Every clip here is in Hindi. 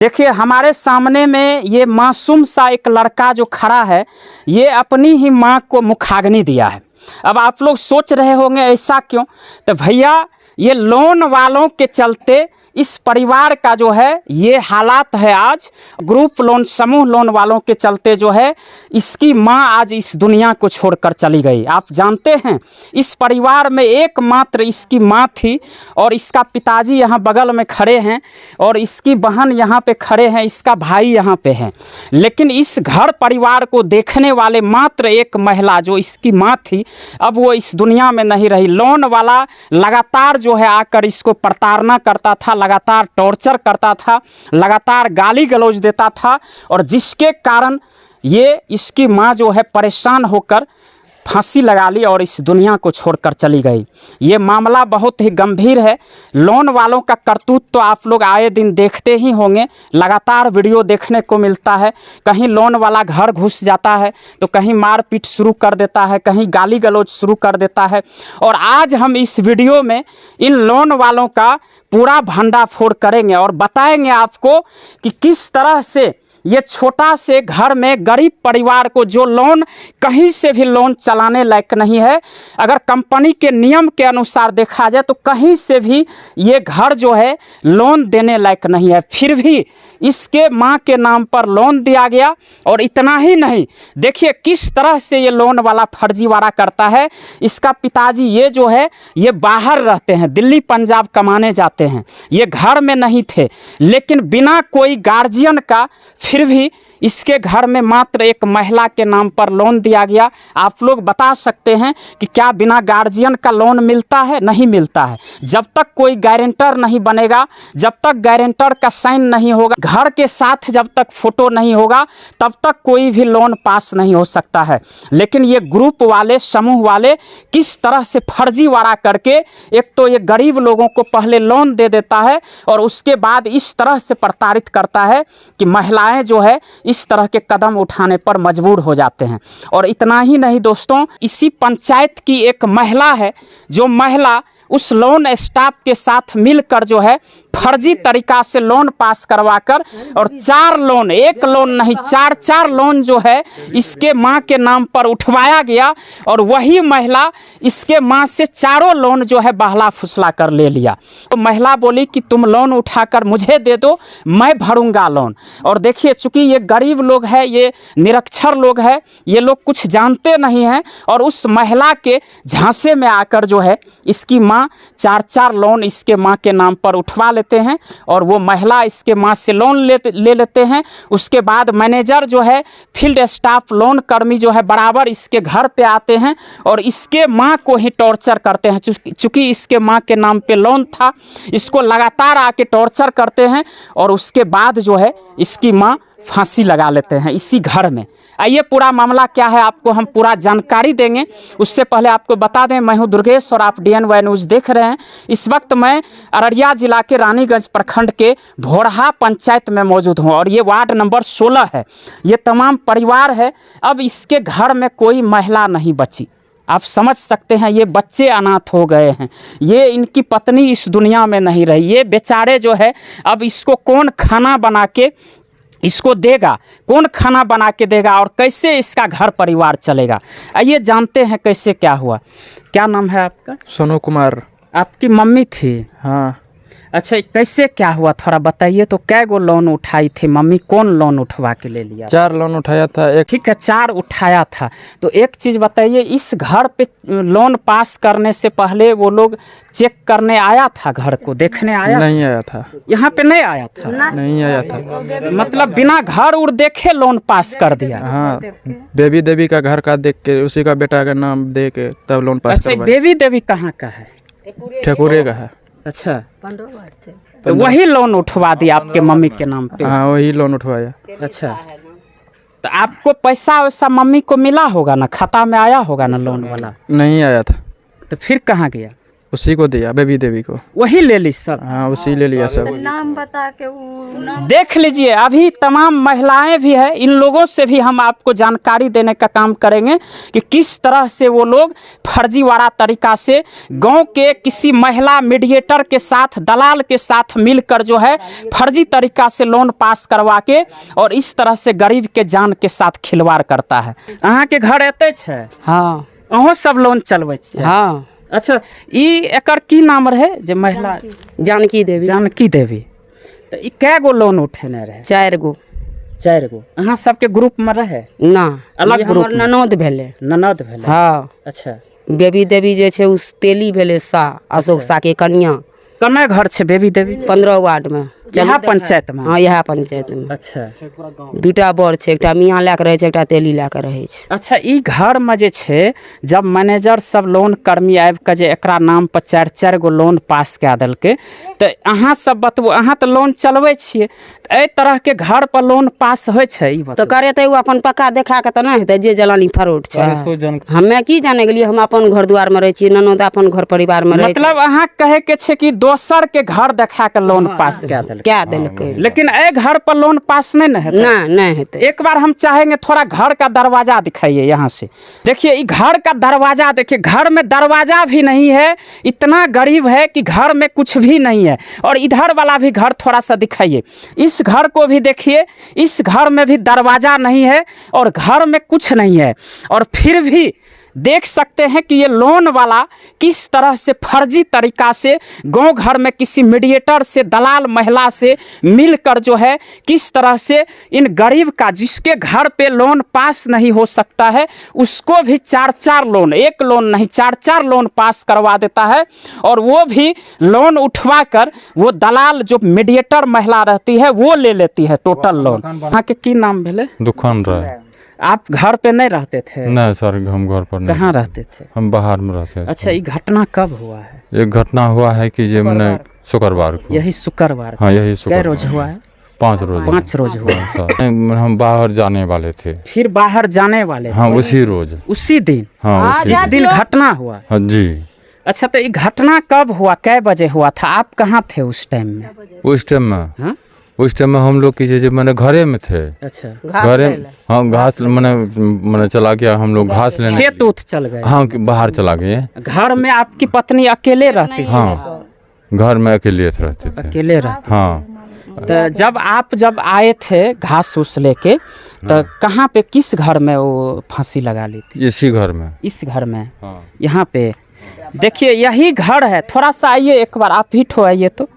देखिए हमारे सामने में ये मासूम सा एक लड़का जो खड़ा है, ये अपनी ही माँ को मुखाग्नि दिया है। अब आप लोग सोच रहे होंगे ऐसा क्यों? तो भैया ये लोन वालों के चलते इस परिवार का जो है ये हालात है। आज ग्रुप लोन, समूह लोन वालों के चलते जो है इसकी माँ आज इस दुनिया को छोड़कर चली गई। आप जानते हैं इस परिवार में एकमात्र इसकी माँ थी और इसका पिताजी यहाँ बगल में खड़े हैं और इसकी बहन यहाँ पे खड़े हैं, इसका भाई यहाँ पे है। लेकिन इस घर परिवार को देखने वाले मात्र एक महिला जो इसकी माँ थी, अब वो इस दुनिया में नहीं रही। लोन वाला लगातार जो है आकर इसको प्रताड़ना करता था, लगातार टॉर्चर करता था, लगातार गाली गलौज देता था और जिसके कारण ये इसकी माँ जो है परेशान होकर फांसी लगा ली और इस दुनिया को छोड़कर चली गई। ये मामला बहुत ही गंभीर है। लोन वालों का करतूत तो आप लोग आए दिन देखते ही होंगे, लगातार वीडियो देखने को मिलता है। कहीं लोन वाला घर घुस जाता है तो कहीं मारपीट शुरू कर देता है, कहीं गाली गलौज शुरू कर देता है। और आज हम इस वीडियो में इन लोन वालों का पूरा भंडाफोड़ करेंगे और बताएंगे आपको कि किस तरह से ये छोटा से घर में गरीब परिवार को, जो लोन कहीं से भी लोन चलाने लायक नहीं है, अगर कंपनी के नियम के अनुसार देखा जाए तो कहीं से भी ये घर जो है लोन देने लायक नहीं है, फिर भी इसके माँ के नाम पर लोन दिया गया। और इतना ही नहीं, देखिए किस तरह से ये लोन वाला फर्जीवाड़ा करता है। इसका पिताजी ये जो है ये बाहर रहते हैं, दिल्ली पंजाब कमाने जाते हैं, ये घर में नहीं थे, लेकिन बिना कोई गार्जियन का फिर भी इसके घर में मात्र एक महिला के नाम पर लोन दिया गया। आप लोग बता सकते हैं कि क्या बिना गार्जियन का लोन मिलता है? नहीं मिलता है। जब तक कोई गारंटर नहीं बनेगा, जब तक गारंटर का साइन नहीं होगा, घर के साथ जब तक फोटो नहीं होगा, तब तक कोई भी लोन पास नहीं हो सकता है। लेकिन ये ग्रुप वाले, समूह वाले किस तरह से फर्जीवाड़ा करके एक तो ये गरीब लोगों को पहले लोन दे देता है और उसके बाद इस तरह से प्रताड़ित करता है कि महिलाएं जो है इस तरह के कदम उठाने पर मजबूर हो जाते हैं। और इतना ही नहीं दोस्तों, इसी पंचायत की एक महिला है, जो महिला उस लोन स्टाफ के साथ मिलकर जो है फर्जी तरीका से लोन पास करवाकर और 4 लोन, एक लोन नहीं 4 लोन जो है इसके माँ के नाम पर उठवाया गया। और वही महिला इसके माँ से 4 लोन जो है बहला फुसला कर ले लिया। तो महिला बोली कि तुम लोन उठाकर मुझे दे दो, मैं भरूंगा लोन। और देखिए चूंकि ये गरीब लोग हैं, ये निरक्षर लोग हैं, ये लोग कुछ जानते नहीं हैं और उस महिला के झांसे में आकर जो है इसकी माँ 4 लोन इसके माँ के नाम पर उठवा लेते हैं और वो महिला इसके माँ से लोन ले लेते हैं। उसके बाद मैनेजर जो है, फील्ड स्टाफ, लोन कर्मी जो है बराबर इसके घर पे आते हैं और इसके माँ को ही टॉर्चर करते हैं। चूँकि इसके माँ के नाम पे लोन था, इसको लगातार आके टॉर्चर करते हैं और उसके बाद जो है इसकी माँ फांसी लगा लेते हैं इसी घर में। आइए पूरा मामला क्या है आपको हम पूरा जानकारी देंगे। उससे पहले आपको बता दें, मैं हूं दुर्गेश और आप DNY न्यूज़ देख रहे हैं। इस वक्त मैं अररिया जिला के रानीगंज प्रखंड के भोरहा पंचायत में मौजूद हूं और ये वार्ड नंबर 16 है। ये तमाम परिवार है। अब इसके घर में कोई महिला नहीं बची। आप समझ सकते हैं, ये बच्चे अनाथ हो गए हैं, ये इनकी पत्नी इस दुनिया में नहीं रही। ये बेचारे जो है अब इसको कौन खाना बना के इसको देगा, कौन खाना बना के देगा और कैसे इसका घर परिवार चलेगा? आइए जानते हैं कैसे क्या हुआ। क्या नाम है आपका? सोनू कुमार। आपकी मम्मी थी? हाँ। अच्छा, कैसे क्या हुआ थोड़ा बताइए तो। कै गो लोन उठाई थी मम्मी? कौन लोन उठवा के ले लिया? 4 लोन उठाया था। एक ठीक है, 4 उठाया था। तो एक चीज़ बताइए, इस घर पे लोन पास करने से पहले वो लोग चेक करने आया था, घर को देखने आया? नहीं आया था। यहाँ पे नहीं आया था? नहीं आया था। मतलब बिना घर उड़ देखे लोन पास कर दिया? हाँ, बेबी देवी का घर का देख के उसी का बेटा का नाम दे के तब लोन पास करवाया। बेबी देवी कहाँ का है? ठेकुरे का है। अच्छा, तो वही लोन उठवा दिया आपके मम्मी के नाम पे? हाँ, वही लोन उठवाया। अच्छा, तो आपको पैसा वैसा मम्मी को मिला होगा ना, खाता में आया होगा ना लोन वाला? नहीं आया था। तो फिर कहाँ गया? उसी को दिया, बेबी देवी को। वही ले ली सब। हाँ उसी ले लिया सब। नाम बता के वो देख लीजिए, अभी तमाम महिलाएं भी है, इन लोगों से भी हम आपको जानकारी देने का काम करेंगे कि किस तरह से वो लोग फर्जीवाड़ा तरीका से गांव के किसी महिला मीडिएटर के साथ, दलाल के साथ मिलकर जो है फर्जी तरीका से लोन पास करवा के और इस तरह से गरीब के जान के साथ खिलवाड़ करता है। अहाँ के घर एते छै? हाँ अहों सब लोन चलबै छै? हाँ। अच्छा, ई एकर की नाम रहे जे महिला? जानकी देवी। जानकी देवी। तो ई कै गो लोन उठेने रहे? 4 गो। 4 गो। अहाँ सबके ग्रुप में रहे? ना, अलग ई ग्रुप हमर में? ननद भेले। ननद भेले? हाँ। अच्छा। बेबी देवी जे छै उस तेली भेले सा, अशोक सा के कन्या। कमे घर छै बेबी देवी? 15 वार्ड में। यहाँ पंचायत में? हाँ यहाँ पंचायत में। अच्छा। 2टा बर छै, एकटा मियाँ लए के रहे छै, एकटा तेली लए के रहे छै। अच्छा, ई घर में जे छै, जब मैनेजर सब लोन कर्मी आबि के जे एकरा नाम पर 4 गो लोन पास कए देलकै, तो अहाँ सब बतबू, अहाँ तो लोन चलबै छियै, तो एहि तरह के घर पर लोन पास होइ छै? ई तो बतबू। करेतै ओ अपन पक्का देखा के तो नहीं हेतै, जे जलानी फरोट छै। हमे की जाने गेलियै, हम अपन घर दुआर में रहे छियै, ननद अपन घर परिवार में रहे। मतलब अहाँ कहे के छै कि दोसर के घर देखा के लोन पास कए देलकै? क्या देलकै? लेकिन ए घर पर लोन पास नहीं न है? नहीं हेतै। एक बार हम चाहेंगे थोड़ा घर का दरवाजा दिखाइए यहाँ से। देखिए, ये घर का दरवाजा देखिए, घर में दरवाजा भी नहीं है, इतना गरीब है कि घर में कुछ भी नहीं है। और इधर वाला भी घर थोड़ा सा दिखाइए, इस घर को भी देखिए, इस घर में भी दरवाजा नहीं है और घर में कुछ नहीं है। और फिर भी देख सकते हैं कि ये लोन वाला किस तरह से फर्जी तरीका से गांव घर में किसी मीडिएटर से, दलाल महिला से मिलकर जो है किस तरह से इन गरीब का, जिसके घर पे लोन पास नहीं हो सकता है, उसको भी 4 लोन, एक लोन नहीं 4 लोन पास करवा देता है। और वो भी लोन उठवा कर वो दलाल जो मीडिएटर महिला रहती है वो ले लेती है टोटल लोन। वहाँ के की नाम भेले? दुकान रहे। आप घर पे नहीं रहते थे? नहीं सर, हम घर पर नहीं। कहाँ रहते थे? हम बाहर में रहते थे। अच्छा, ये घटना कब हुआ है? एक घटना हुआ है कि ये मैंने शुक्रवार को। यही शुक्रवार? हाँ यही कै शुक्रवार। रोज हुआ है? 5 रोज। 5 रोज हुआ। सर हम बाहर जाने वाले थे। फिर बाहर जाने वाले? हाँ उसी रोज, उसी दिन? हाँ उसी जिस दिन घटना हुआ? हाँ जी। अच्छा, तो ये घटना कब हुआ, कै बजे हुआ था? आप कहाँ थे उस टाइम में? उस टाइम में, हाँ? उस टाइम में हम लोग की जो मैंने घरे में थे। अच्छा, घरे हाँ घास मैंने चला गया, हम लोग घास लेने। खेत उत चल गए? हाँ बाहर चला गए। घर में आपकी पत्नी अकेले रहती थी? हाँ घर में अकेले रहते थे। अकेले रहती? हाँ। तो जब आए थे घास उस लेके, तो कहाँ पे, किस घर में वो फांसी लगा ली थी? इसी घर में। इस घर में? हाँ। यहाँ पे देखिए, यही घर है। थोड़ा सा आइए, एक बार आप ही ठो आइए, तो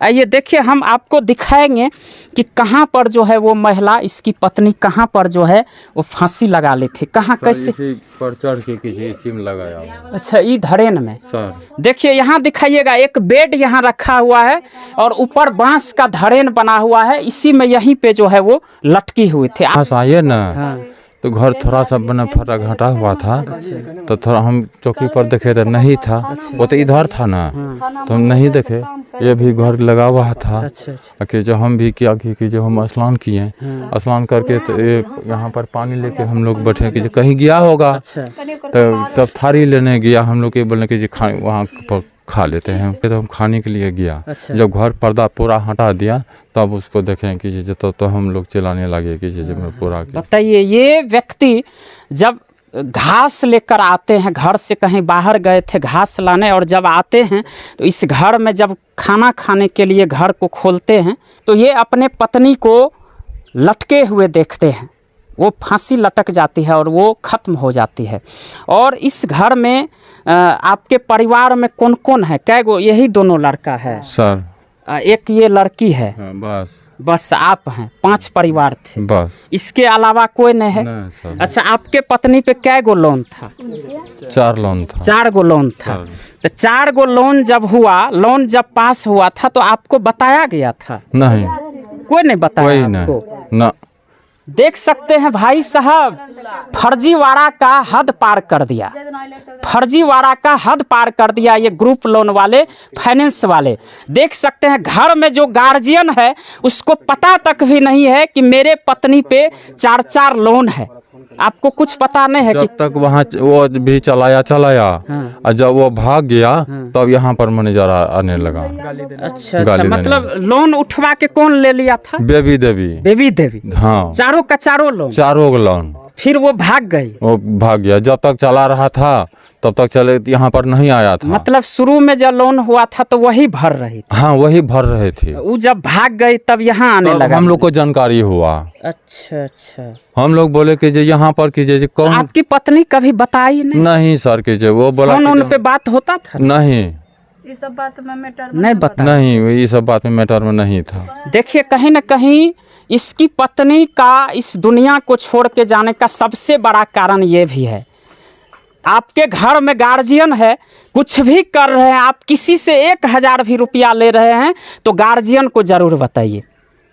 आइए देखिए, हम आपको दिखाएंगे कि कहाँ पर जो है वो महिला, इसकी पत्नी कहाँ पर जो है वो फांसी लगा ली थी, कहाँ कैसे? इसी पर चढ़ के किसी इसी में लगाया। अच्छा, ई धरेन में? सर देखिए यहाँ दिखाइएगा, एक बेड यहाँ रखा हुआ है और ऊपर बांस का धरेन बना हुआ है, इसी में यहीं पे जो है वो लटकी हुई थी। पास आइए ना। हाँ। तो घर थोड़ा सा बना फटा घटा हुआ था। तो थोड़ा हम चौकी पर देखे तो नहीं था। वो तो इधर था ना, तो हम नहीं देखे। ये भी घर लगा हुआ था। अच्छा। कि जो हम भी किया कि जो हम स्नान किए, स्नान करके तो ये यहाँ पर पानी लेके हम लोग बैठे कि जो कहीं गया होगा। अच्छा। तो तब थारी लेने गया, हम लोग ये बोले कि जो वहाँ पर खा लेते हैं, तो हम खाने के लिए गया। अच्छा। जब घर पर्दा पूरा हटा दिया तब उसको देखें कि तो हम लोग चिल्लाने लगे कि जब मैं पूरा। बताइए, ये व्यक्ति जब घास लेकर आते हैं, घर से कहीं बाहर गए थे घास लाने, और जब आते हैं तो इस घर में जब खाना खाने के लिए घर को खोलते हैं तो ये अपने पत्नी को लटके हुए देखते हैं। वो फांसी लटक जाती है और वो ख़त्म हो जाती है। और इस घर में आपके परिवार में कौन कौन है? कै गो? यही दोनों लड़का है सर? एक ये लड़की है। हाँ, बस आप हैं? 5 परिवार थे बस। इसके अलावा कोई नहीं है? नहीं सर। अच्छा, आपके पत्नी पे कै गो लोन था? 4 लोन था। 4 गो लोन था। तो 4 गो लोन जब हुआ, लोन जब पास हुआ था तो आपको बताया गया था? नहीं, कोई नहीं बताया कोई आपको? नहीं ना। देख सकते हैं भाई साहब, फर्जीवाड़ा का हद पार कर दिया। फर्जीवाड़ा का हद पार कर दिया ये ग्रुप लोन वाले, फाइनेंस वाले। देख सकते हैं, घर में जो गार्जियन है उसको पता तक भी नहीं है कि मेरे पत्नी पे 4 लोन है। आपको कुछ पता नहीं है कि जब तक वहाँ वो भी चलाया और जब वो भाग गया तब यहाँ पर मैनेजर आने लगा। अच्छा गाली देने मतलब लोन उठवा के कौन ले लिया था? बेबी देवी। बेबी देवी। हाँ, चारों का चारों लोन। चारों लोन। फिर वो भाग गई। वो भाग गया, जब तक चला रहा था तब तक चले, यहाँ पर नहीं आया था। मतलब शुरू में जब लोन हुआ था तो वही भर रही थी। हाँ, वही भर रहे थे। वो जब भाग गई तब यहाँ आने तब लगा। हम लोग को जानकारी हुआ। अच्छा। हम लोग बोले कि यहाँ पर कीजिए कौन। आपकी पत्नी कभी बताई नहीं? नहीं सर कीजिए, वो बोला फोन उन पे बात होता था? नहीं, ये सब बात में मैटर नहीं बता। नहीं, ये सब बात में मैटर में नहीं था। देखिए कहीं न कहीं इसकी पत्नी का इस दुनिया को छोड़ के जाने का सबसे बड़ा कारण ये भी है। आपके घर में गार्जियन है, कुछ भी कर रहे हैं, आप किसी से 1000 भी रुपया ले रहे हैं तो गार्जियन को ज़रूर बताइए।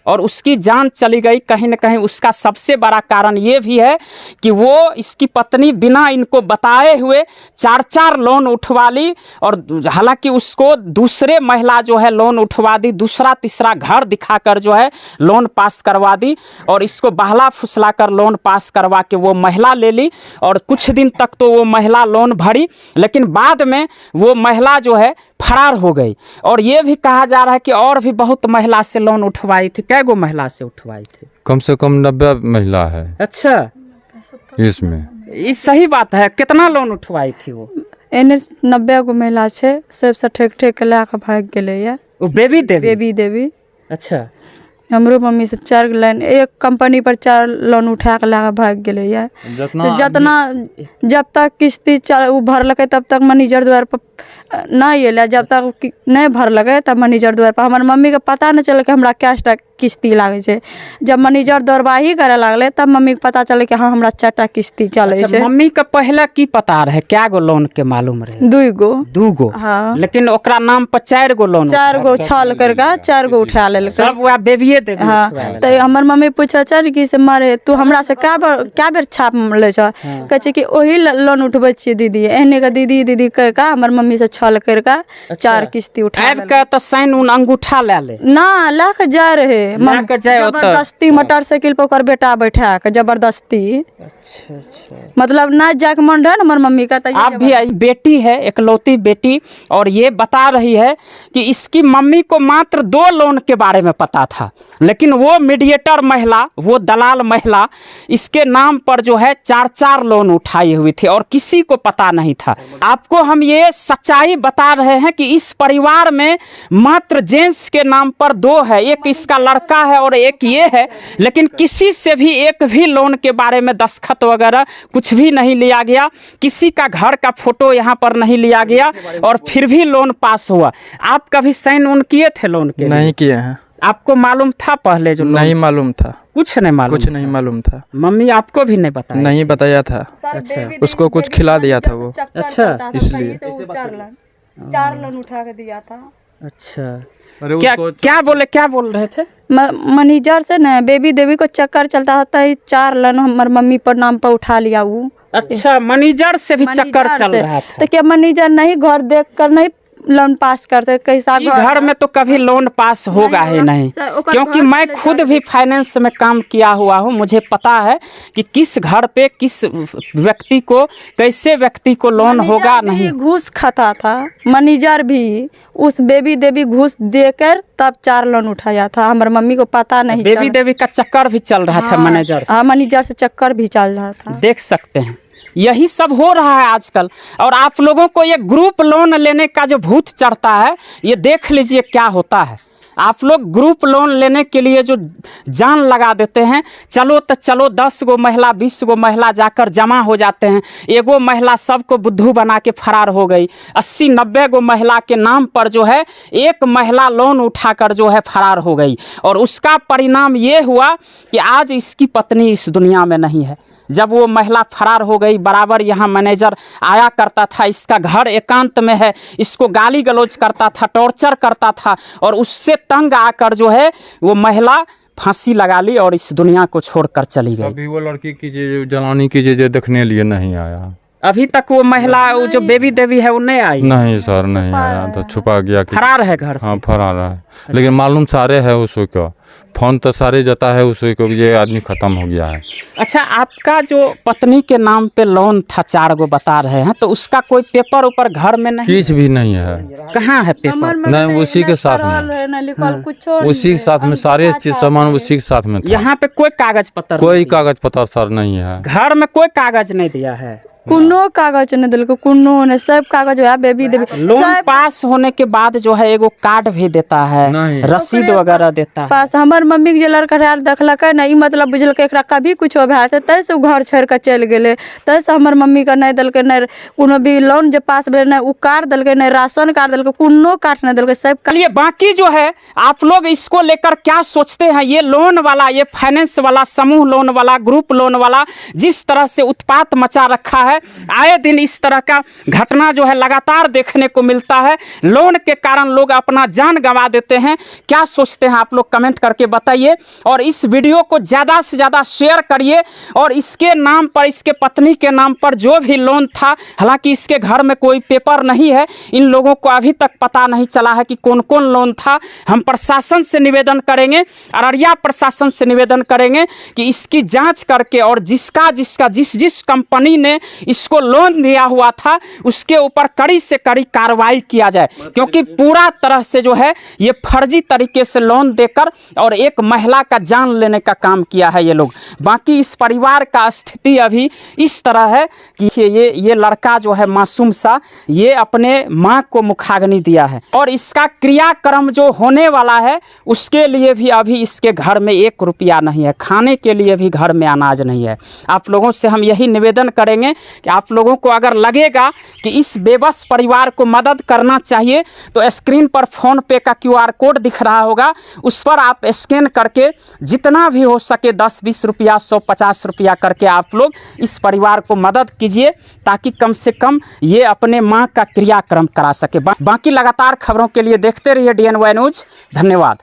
और उसकी जान चली गई, कहीं न कहीं उसका सबसे बड़ा कारण ये भी है कि वो इसकी पत्नी बिना इनको बताए हुए 4 लोन उठवा ली। और हालांकि उसको दूसरे महिला जो है लोन उठवा दी, दूसरा तीसरा घर दिखाकर जो है लोन पास करवा दी और इसको बहला फुसला कर लोन पास करवा के वो महिला ले ली। और कुछ दिन तक तो वो महिला लोन भरी, लेकिन बाद में वो महिला जो है फरार हो गई। और ये भी कहा जा रहा है कि और भी बहुत महिला से लोन उठवाई थी। कै गो महिला से उठवाई थी? कम से कम 90 महिला है। अच्छा, इसमें ये सही बात है। कितना लोन उठवाई थी वो? एने 90 गो महिला छे, सबसे ठेक के ला के भाग गेले या। वो बेबी देवी। अच्छा, हमरो मम्मी से 4 लाइन एक कंपनी पर 4 लोन उठा के ला के भाग गेले या। जितना जब तक किस्ती उ भरलकै तब तक मैनेजर द्वार पर नहीं अल, जब तक नहीं भरलकै तब मैनेजर द्वार पर हमर मम्मी के पता नहीं चल कि हमरा कैटा किस्ती लागे छे। जब मैनेजर दौड़बाही करे लागले तब मम्मी के पता चले कि हाँ हमरा 4टा किस्ती चले छे। मम्मी के पहले की पता रहे क्या गो लोन के मालूम रहे? 2 गो। हाँ, लेकिन ओकरा नाम पर 4 गो लोन, 4 गो छल करके 4 गो उठा ले सब वह बेबिए देवी। हाँ, तो हमर मम्मी पूछे चल कि से मारे तू हमरा से क्या बेर छाप ले छ? कहे छे कि ओही लोन उठबे छी दीदी। एहने के दीदी कह का हमर मम्मी से छल करके 4 किस्ती उठा आब के तो साइन उन अंगूठा ले ना ला के जा रहे जबरदस्ती मोटरसाइकिल पर ओकर बेटा बैठा के जबरदस्ती। अच्छा। मतलब ना जाके मन रहे हमर मम्मी का। आप भी आई बेटी है, इकलौती बेटी, और ये बता रही है कि इसकी मम्मी को मात्र 2 लोन के बारे में पता था, लेकिन वो मीडिएटर महिला, वो दलाल महिला इसके नाम पर जो है 4 लोन उठाई हुई थी और किसी को पता नहीं था। आपको हम ये सच्चाई बता रहे हैं कि इस परिवार में मात्र जेंट्स के नाम पर 2 है, एक इसका लड़का है और एक ये है, लेकिन किसी से भी एक भी लोन के बारे में दस्तखत वगैरह कुछ भी नहीं लिया गया, किसी का घर का फोटो यहाँ पर नहीं लिया गया और फिर भी लोन पास हुआ। आप कभी साइन उन किए थे लोन के? नहीं किए हैं। आपको मालूम था पहले जो? नहीं मालूम था। कुछ नहीं मालूम था। मम्मी आपको भी नहीं बताया? नहीं बताया था। अच्छा, उसको कुछ खिला दिया था वो। अच्छा, इसलिए 4 लोन उठा के दिया था। अच्छा, क्या बोल रहे थे? मैनेजर से ना बेबी देवी को चक्कर चलता था, 4 लोन हमार मम्मी पर नाम पर उठा लिया वो। अच्छा, मैनेजर से भी चक्कर चल रहा था? तो क्या मैनेजर नहीं घर देख कर नहीं लोन पास करते? कैसा घर में तो कभी लोन पास होगा ही नहीं, क्योंकि मैं खुद भी फाइनेंस में काम किया हुआ हूँ। मुझे पता है कि किस घर पे किस व्यक्ति को, कैसे व्यक्ति को लोन होगा। नहीं, घूस खाता था मैनेजर भी, उस बेबी देवी घूस देकर तब 4 लोन उठाया था। हमारे मम्मी को पता नहीं। बेबी देवी का चक्कर भी चल रहा था मैनेजर से? हाँ, मैनेजर से चक्कर भी चल रहा था। देख सकते हैं, यही सब हो रहा है आजकल। और आप लोगों को ये ग्रुप लोन लेने का जो भूत चढ़ता है, ये देख लीजिए क्या होता है। आप लोग ग्रुप लोन लेने के लिए जो जान लगा देते हैं, चलो 10 गो महिला 20 गो महिला जाकर जमा हो जाते हैं। एगो महिला सबको बुद्धू बना के फरार हो गई। 80-90 गो महिला के नाम पर जो है एक महिला लोन उठाकर जो है फरार हो गई। और उसका परिणाम ये हुआ कि आज इसकी पत्नी इस दुनिया में नहीं है। जब वो महिला फरार हो गई, बराबर यहाँ मैनेजर आया करता था, इसका घर एकांत में है, इसको गाली गलौज करता था, टॉर्चर करता था, और उससे तंग आकर जो है वो महिला फांसी लगा ली और इस दुनिया को छोड़कर चली गई। अभी वो लड़की की जो जलानी की जो देखने लिए नहीं आया। अभी तक वो महिला वो जो बेबी देवी है वो नहीं आई? नहीं सर, नहीं आया, तो छुपा गया कि फरार है घर से? हाँ फरार है, लेकिन मालूम सारे है उसी को, फोन तो सारे जाता है उसी को, ये आदमी खत्म हो गया है। अच्छा, आपका जो पत्नी के नाम पे लोन था 4 गो बता रहे हैं, तो उसका कोई पेपर ऊपर घर में नहीं? कुछ भी नहीं है। कहाँ है पेपर? नहीं, उसी के साथ में, उसी के साथ में सारे चीज सामान उसी के साथ में था। यहाँ पे कोई कागज पत्र? कोई कागज पत्र सर नहीं है, घर में कोई कागज नहीं दिया है? कुनो कागज नहीं दिल को, कुनो ने सब कागज है बेबी देवी। लोन पास होने के बाद जो है एगो कार्ड भी देता है, रसीद वगैरह देता है। पास हमार मम्मी के जे लड़का देखलक है ना, ई मतलब बुझल के एकरा कभी कुछ भए तै से घर छोड़ के चल गेले, तै से हमर मम्मी का नहीं दिलके, नहीं कोनो भी लोन जे पास भेल नहीं उ कार्ड दिलके, नहीं राशन कार्ड दिलके, कुनो कार्ड नहीं दिलके, सब। चलिए, बाकी जो है आप लोग इसको लेकर क्या सोचते हैं? ये लोन वाला, ये फाइनेंस वाला, समूह लोन वाला, ग्रुप लोन वाला जिस तरह से उत्पात मचा रखा है, आए दिन इस तरह का घटना जो है लगातार देखने को मिलता है। लोन के कारण लोग अपना जान गंवा देते हैं। क्या सोचते हैं आप लोग, कमेंट करके बताइए। और इस वीडियो को ज़्यादा से ज़्यादा शेयर करिए। और इसके नाम पर, इसके पत्नी के नाम पर जो भी लोन था, हालांकि इसके घर में कोई पेपर नहीं है, इन लोगों को अभी तक पता नहीं चला है कि कौन कौन लोन था। हम प्रशासन से निवेदन करेंगे, अररिया प्रशासन से निवेदन करेंगे कि इसकी जांच करके और जिस कंपनी ने इसको लोन दिया हुआ था उसके ऊपर कड़ी से कड़ी कार्रवाई किया जाए, क्योंकि पूरा तरह से जो है ये फर्जी तरीके से लोन देकर और एक महिला का जान लेने का काम किया है ये लोग। बाकी इस परिवार का स्थिति अभी इस तरह है कि ये लड़का जो है मासूम सा, ये अपने माँ को मुखाग्नि दिया है और इसका क्रियाक्रम जो होने वाला है उसके लिए भी अभी इसके घर में 1 रुपया नहीं है, खाने के लिए भी घर में अनाज नहीं है। आप लोगों से हम यही निवेदन करेंगे कि आप लोगों को अगर लगेगा कि इस बेबस परिवार को मदद करना चाहिए तो स्क्रीन पर फ़ोन पे का QR कोड दिख रहा होगा, उस पर आप स्कैन करके जितना भी हो सके 10-20 रुपया, 100-50 रुपया करके आप लोग इस परिवार को मदद कीजिए, ताकि कम से कम ये अपने माँ का क्रियाक्रम करा सके। बाकी लगातार खबरों के लिए देखते रहिए DNY न्यूज़। धन्यवाद।